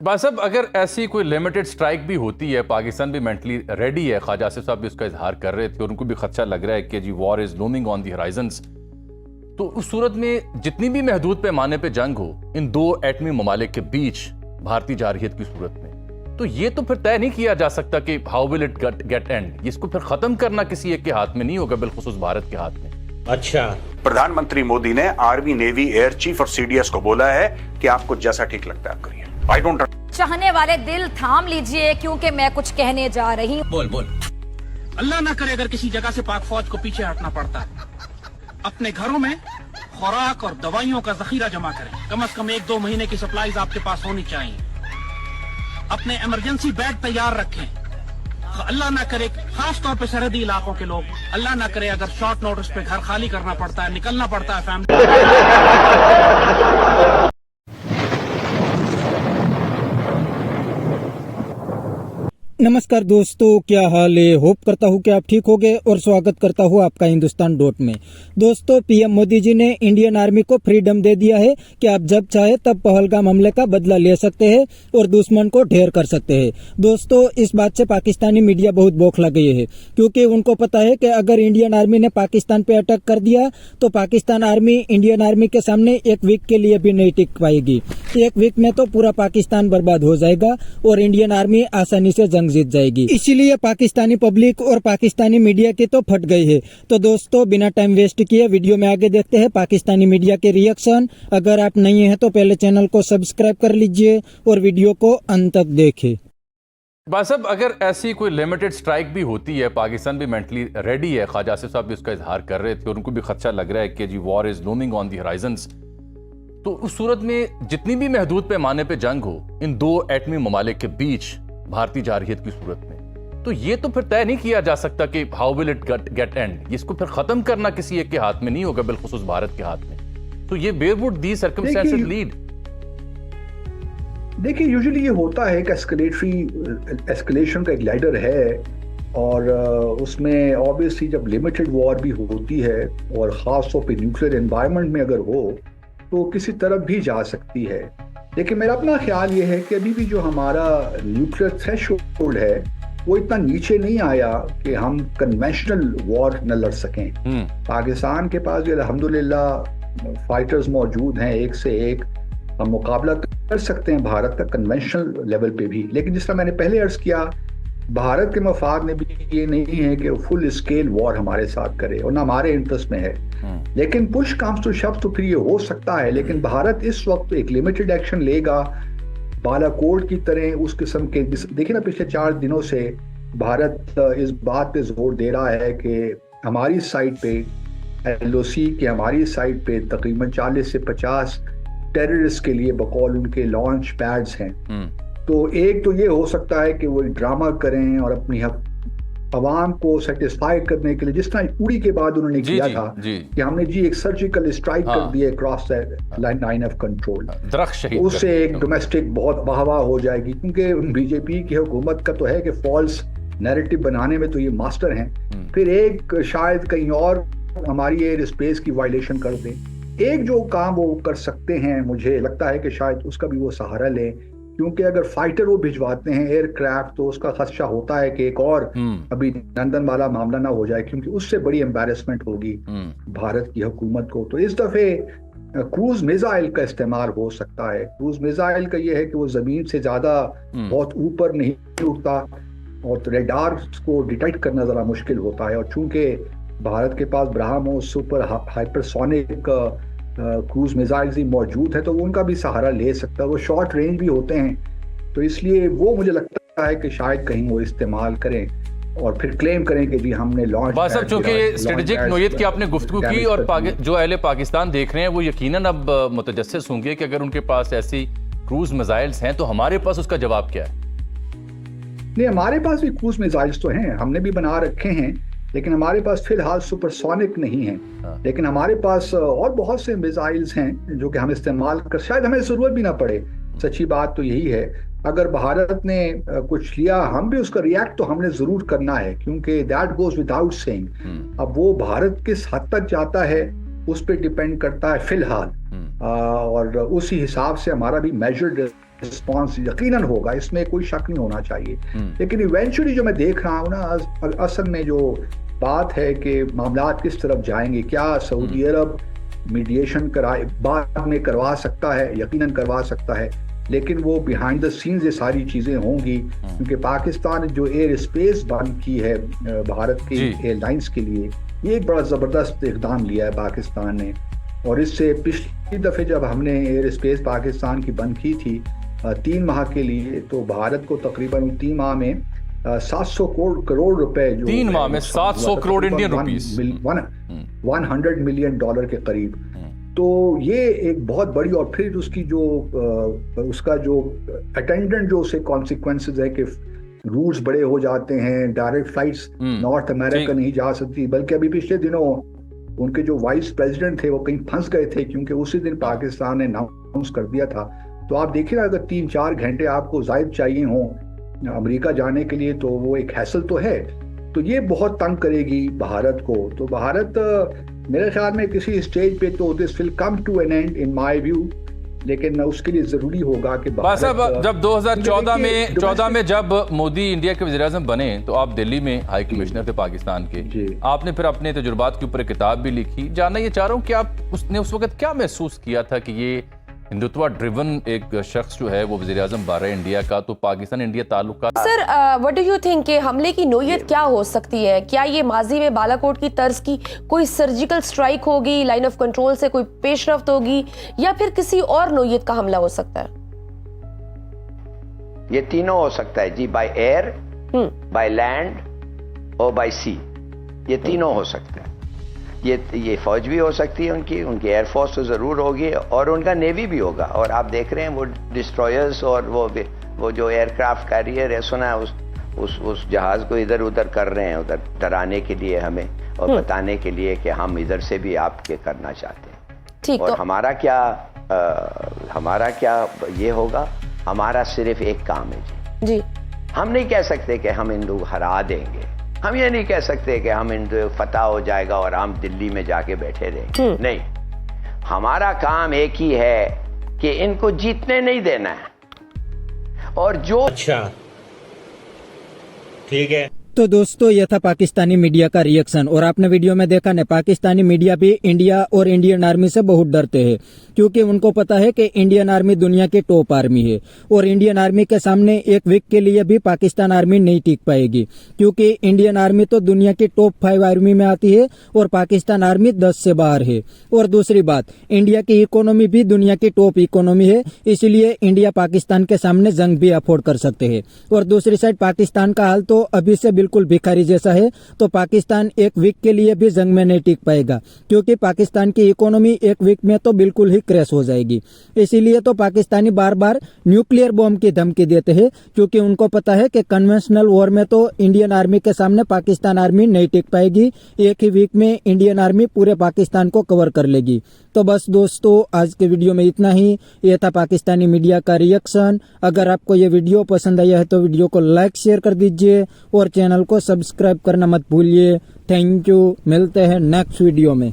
भाई साहब, अगर ऐसी कोई लिमिटेड स्ट्राइक भी होती है, पाकिस्तान भी मेंटली रेडी है, ख्वाजा आसिफ साहब भी उसका इजहार कर रहे थे और उनको भी खदशा लग रहा है कि जी war is looming on the horizons, तो उस सूरत में जितनी भी महदूद पैमाने पे जंग हो इन दो एटमी ममालिक के बीच भारतीय जारहियत की सूरत में, तो ये तो फिर तय नहीं किया जा सकता कि how will it get and. इसको फिर खत्म करना किसी एक के हाथ में नहीं होगा, बिलखुसूस भारत के हाथ में। अच्छा, प्रधानमंत्री मोदी ने आर्मी, नेवी, एयर चीफ और सीडीएस को बोला है कि आपको जैसा ठीक लगता है आप करिए। आई डोंट चाहने वाले दिल थाम लीजिए, क्योंकि मैं कुछ कहने जा रही हूँ। बोल। अल्लाह ना करे अगर किसी जगह से पाक फौज को पीछे हटना पड़ता है, अपने घरों में खुराक और दवाइयों का जखीरा जमा करें। कम से कम 1-2 महीने की सप्लाईज आपके पास होनी चाहिए। अपने इमरजेंसी बेड तैयार रखें। अल्लाह ना करे, खास तौर पे सरहदी इलाकों के लोग, अल्लाह ना करे अगर शॉर्ट नोटिस पे घर खाली करना पड़ता है, निकलना पड़ता है फैमिली। नमस्कार दोस्तों, क्या हाल है। होप करता हूँ कि आप ठीक होंगे और स्वागत करता हूँ आपका हिंदुस्तान डॉट में। दोस्तों, पीएम मोदी जी ने इंडियन आर्मी को फ्रीडम दे दिया है कि आप जब चाहे तब पहलगाम हमले का बदला ले सकते हैं और दुश्मन को ढेर कर सकते हैं। दोस्तों, इस बात से पाकिस्तानी मीडिया बहुत बौखला गई है, क्योंकि उनको पता है कि अगर इंडियन आर्मी ने पाकिस्तान पे अटैक कर दिया तो पाकिस्तान आर्मी इंडियन आर्मी के सामने एक वीक के लिए भी नहीं टिक पाएगी। एक वीक में तो पूरा पाकिस्तान बर्बाद हो जाएगा और इंडियन आर्मी आसानी से जंग जीत जाएगी। इसीलिए पाकिस्तानी पब्लिक और पाकिस्तानी मीडिया की तो फट गई है। तो दोस्तों, बिना टाइम वेस्ट किए वीडियो में आगे देखते हैं पाकिस्तानी मीडिया के रिएक्शन। अगर आप नहीं हैं तो पहले चैनल को सब्सक्राइब कर लीजिए और वीडियो को अंत तक देखें। भाई साहब, अगर ऐसी कोई लिमिटेड स्ट्राइक भी होती है, पाकिस्तान भी मेंटली रेडी है, ख्वाजा आसिफ साहब भी उसका इजहार कर रहे थे और उनको भी खदशा लग रहा है कि जी war is looming on the horizons, तो उस सूरत में जितनी भी महदूद पैमाने पे जंग हो इन दो एटमी ममालिक के बीच भारतीय जारहियत की सूरत में, तो ये तो फिर तय नहीं किया जा सकता कि how will it get and. इसको फिर खत्म करना किसी एक के हाथ में नहीं होगा, बिलखुसूस भारत के हाथ में। तो ये where would the circumstances lead? देखिए, यूजुअली ये होता है कि एस्केलेशन का एक लैडर है और उसमें ऑब्वियसली जब लिमिटेड वॉर भी होती है और ख़ास तौर पे न्यूक्लियर एनवायरनमेंट में अगर हो तो किसी तरफ भी जा सकती है। लेकिन मेरा अपना ख्याल ये है कि अभी भी जो हमारा न्यूक्लियर थ्रेशोल्ड है वो इतना नीचे नहीं आया कि हम कन्वेंशनल वॉर न लड़ सकें। पाकिस्तान के पास भी अल्हम्दुलिल्लाह फाइटर्स मौजूद हैं, एक से एक हम मुकाबला कर सकते हैं भारत का कन्वेंशनल लेवल पे भी। लेकिन जिस तरह मैंने पहले अर्ज किया, भारत के मफाद में भी ये नहीं है कि फुल स्केल वॉर हमारे साथ करे और ना हमारे इंटरेस्ट में है। लेकिन पुश कम्स टू शव तो फिर ये हो सकता है। लेकिन भारत इस वक्त एक लिमिटेड एक्शन लेगा बालाकोट की तरह उस किस्म के। देखिए ना, पिछले 4 दिनों से भारत इस बात पे जोर दे रहा है कि हमारी साइड पे LOC की हमारी साइड पे तकरीबन 40 से 50 टेररिस्ट के लिए बकौल उनके लॉन्च पैड्स हैं। तो एक तो ये हो सकता है कि वो ड्रामा करें और अपनी अवाम को सेटिस्फाई करने के लिए, जिस तरह उड़ी के बाद उन्होंने किया था कि हमने एक सर्जिकल स्ट्राइक कर दिया क्रॉस लाइन ऑफ कंट्रोल, उससे एक डोमेस्टिक बहुत वाहवाह हो जाएगी। क्योंकि बीजेपी की हुकूमत का तो है कि फॉल्स नैरेटिव बनाने में तो ये मास्टर हैं। फिर एक शायद कहीं और हमारी एयर स्पेस की वायलेशन कर दें। एक जो काम वो कर सकते हैं, मुझे लगता है कि शायद उसका भी वो सहारा लें, क्योंकि अगर फाइटर वो भिजवाते हैं एयरक्राफ्ट तो उसका खदशा होता है कि एक और अभी लंदन वाला मामला ना हो जाए, क्योंकि उससे बड़ी एम्बैरेसमेंट होगी भारत की हुकूमत को। तो इस दफे क्रूज मिसाइल का इस्तेमाल हो सकता है। क्रूज मिसाइल का ये है कि वो जमीन से ज्यादा बहुत ऊपर नहीं उठता और रेडार को डिटेक्ट करना जरा मुश्किल होता है। और चूंकि भारत के पास BrahMos super hypersonic cruise missiles ही मौजूद है तो वो उनका भी सहारा ले सकता है। वो शॉर्ट रेंज भी होते हैं, तो इसलिए वो मुझे लगता है कि शायद कहीं वो इस्तेमाल करें और फिर क्लेम करें कि जी हमने लॉन्च। बस अब चूंकि स्ट्रेटेजिक नोयत की आपने गुफ्तगू की और जो अहले पाकिस्तान देख रहे हैं वो यकीनन अब मुतजस्सिस होंगे कि अगर उनके पास ऐसी क्रूज मिसाइल्स हैं तो हमारे पास उसका जवाब क्या है? नहीं, हमारे पास भी क्रूज मिसाइल्स तो हैं, हमने भी बना रखे हैं, लेकिन हमारे पास फिलहाल सुपरसोनिक नहीं है। लेकिन हमारे पास और बहुत से मिसाइल्स हैं जो कि हम इस्तेमाल कर, शायद हमें ज़रूरत भी ना पड़े। सच्ची बात तो यही है, अगर भारत ने कुछ लिया हम भी उसका रिएक्ट तो हमने ज़रूर करना है, क्योंकि दैट गोज विदाउट सेइंग। अब वो भारत किस हद तक जाता है उस पर डिपेंड करता है फिलहाल, और उसी हिसाब से हमारा भी मेजर्ड रिस्पॉन्स यकीनन होगा, इसमें कोई शक नहीं होना चाहिए। लेकिन इवेंचुअली जो मैं देख रहा हूँ ना, असल में जो बात है कि मामलात किस तरफ जाएंगे, क्या सऊदी अरब मीडिएशन कराए बाद में करवा सकता है, यकीनन करवा सकता है, लेकिन वो बिहाइंड द सीन्स ये सारी चीज़ें होंगी, क्योंकि पाकिस्तान ने जो एयर स्पेस बंद की है भारत के एयरलाइंस के लिए, ये एक बड़ा ज़बरदस्त इक़दाम लिया है पाकिस्तान ने। और इससे पिछली दफ़े जब हमने एयर स्पेस पाकिस्तान की बंद की थी 3 माह के लिए, तो भारत को तकरीबन 3 माह में 700 करोड़ रुपए, जो 3 माह में 700 crore Indian rupees, 100 million dollar के करीब। तो ये एक बहुत बड़ी, और फिर उसकी जो उसका जो अटेंडेंट जो उसे कॉन्सिक्वेंसेस है कि रूट्स बड़े हो जाते हैं, डायरेक्ट फ्लाइट्स नॉर्थ अमेरिका नहीं जा सकती, बल्कि अभी पिछले दिनों उनके जो वाइस प्रेसिडेंट थे वो कहीं फंस गए थे, क्योंकि उसी दिन पाकिस्तान ने अनाउंस कर दिया था। तो आप देखिए ना, अगर 3-4 घंटे आपको जायद चाहिए हों अमेरिका जाने के लिए, तो वो एक हैसल तो है। तो ये बहुत तंग करेगी भारत को। तो भारत मेरे ख्याल में किसी स्टेज पे तो this will come to an end in my view, लेकिन उसके लिए जरूरी होगा कि साहब जब 2014 में जब मोदी इंडिया के वज़ीर-ए-आज़म बने, तो आप दिल्ली में हाई कमिश्नर थे पाकिस्तान के, आपने फिर अपने तजुर्बात के ऊपर एक किताब भी लिखी। जानना ये चाह रहा हूँ कि आप उसने उस वक्त क्या महसूस किया था कि ये हिंदुत्व ड्रिवन एक शख्स जो है वो वज़ीर-ए-आज़म बन रहे हैं इंडिया का, तो पाकिस्तान इंडिया ताल्लुकात। Sir what do you think कि हमले की नोयत क्या हो सकती है? क्या ये माजी में बालाकोट की तर्ज की कोई सर्जिकल स्ट्राइक होगी, लाइन ऑफ कंट्रोल से कोई पेशरफ्त होगी, या फिर किसी और नोयत का हमला हो सकता है? ये तीनों हो सकता है जी, बाय एयर, बाय लैंड और बाय सी, ये तीनों हो सकता है। ये फौज भी हो सकती है, उनकी एयरफोर्स तो ज़रूर होगी, और उनका नेवी भी होगा। और आप देख रहे हैं वो डिस्ट्रॉयर्स और वो जो एयरक्राफ्ट कैरियर है, सुना है उस जहाज़ को इधर उधर कर रहे हैं, उधर डराने के लिए हमें, और बताने के लिए कि हम इधर से भी आपके करना चाहते हैं। ठीक, और तो हमारा क्या ये होगा, हमारा सिर्फ एक काम है जी। हम नहीं कह सकते कि हम हिंदू हरा देंगे, हम ये नहीं कह सकते कि हम हिंदू फतह हो जाएगा और हम दिल्ली में जाके बैठे रहेंगे, नहीं। हमारा काम एक ही है कि इनको जीतने नहीं देना है। और जो अच्छा ठीक है। तो दोस्तों ये था पाकिस्तानी मीडिया का रिएक्शन। और आपने वीडियो में देखा ना, पाकिस्तानी मीडिया भी इंडिया और इंडियन आर्मी से बहुत डरते हैं, क्योंकि उनको पता है कि इंडियन आर्मी दुनिया की टॉप आर्मी है, और इंडियन आर्मी के सामने एक वीक के लिए भी पाकिस्तान आर्मी नहीं टिक पाएगी, क्योंकि इंडियन आर्मी तो दुनिया की टॉप 5 आर्मी में आती है और पाकिस्तान आर्मी 10 से बाहर है। और दूसरी बात, इंडिया की इकोनॉमी भी दुनिया की टॉप इकोनॉमी है, इसलिए इंडिया पाकिस्तान के सामने जंग भी अफोर्ड कर सकते हैं। और दूसरी साइड पाकिस्तान का हाल तो अभी से बिल्कुल भिखारी जैसा है, तो पाकिस्तान एक वीक के लिए भी जंग में नहीं टिक पाएगा, क्योंकि पाकिस्तान की इकोनॉमी एक वीक में तो बिल्कुल ही क्रैश हो जाएगी। इसीलिए तो पाकिस्तानी बार बार न्यूक्लियर बॉम्ब की धमकी देते हैं, क्योंकि उनको पता है कि कन्वेंशनल वॉर में तो इंडियन आर्मी के सामने पाकिस्तान आर्मी नहीं टिक पाएगी, एक ही वीक में इंडियन आर्मी पूरे पाकिस्तान को कवर कर लेगी। तो बस दोस्तों, आज के वीडियो में इतना ही। यह था पाकिस्तानी मीडिया का रिएक्शन। अगर आपको ये वीडियो पसंद आया है तो वीडियो को लाइक शेयर कर दीजिए और चैनल को सब्सक्राइब करना मत भूलिए। थैंक यू, मिलते हैं नेक्स्ट वीडियो में।